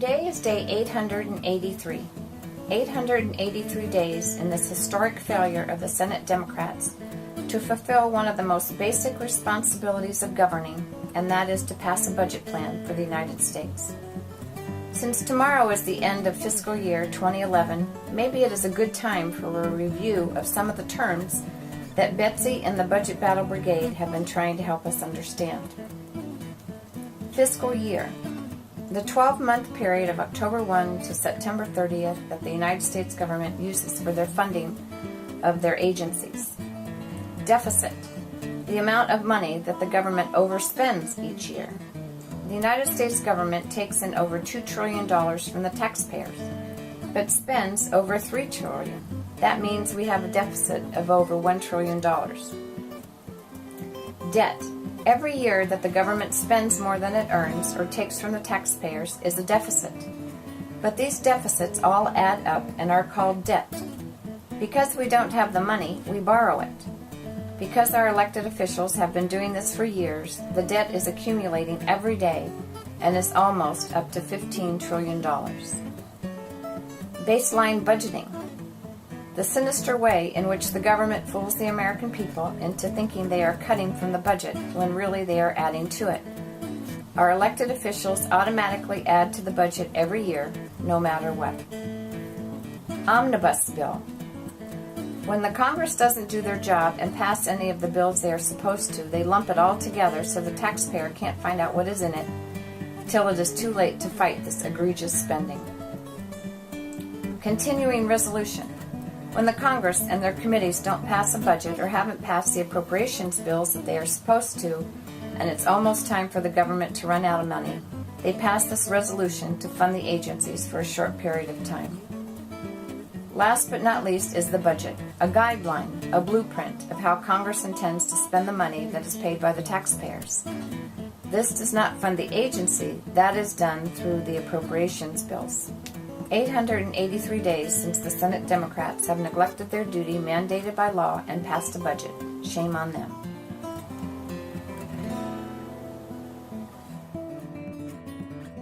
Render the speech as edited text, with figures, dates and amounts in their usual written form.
Today is day 883. 883 days in this historic failure of the Senate Democrats to fulfill one of the most basic responsibilities of governing, and that is to pass a budget plan for the United States. Since tomorrow is the end of fiscal year 2011, maybe it is a good time for a review of some of the terms that Betsy and the Budget Battle Brigade have been trying to help us understand. Fiscal year. The 12-month period of October 1 to September 30th that the United States government uses for their funding of their agencies. Deficit. The amount of money that the government overspends each year. The United States government takes in over $2 trillion from the taxpayers, but spends over $3 trillion. That means we have a deficit of over $1 trillion. Debt. Every year that the government spends more than it earns or takes from the taxpayers is a deficit. But these deficits all add up and are called debt. Because we don't have the money, we borrow it. Because our elected officials have been doing this for years, the debt is accumulating every day and is almost up to $15 trillion. Baseline budgeting. The sinister way in which the government fools the American people into thinking they are cutting from the budget when really they are adding to it. Our elected officials automatically add to the budget every year, no matter what. Omnibus bill. When the Congress doesn't do their job and pass any of the bills they are supposed to, they lump it all together so the taxpayer can't find out what is in it till it is too late to fight this egregious spending. Continuing resolution. When the Congress and their committees don't pass a budget or haven't passed the appropriations bills that they are supposed to, and it's almost time for the government to run out of money, they pass this resolution to fund the agencies for a short period of time. Last but not least is the budget, a guideline, a blueprint of how Congress intends to spend the money that is paid by the taxpayers. This does not fund the agency, that is done through the appropriations bills. 883 days since the Senate Democrats have neglected their duty mandated by law and passed a budget. Shame on them.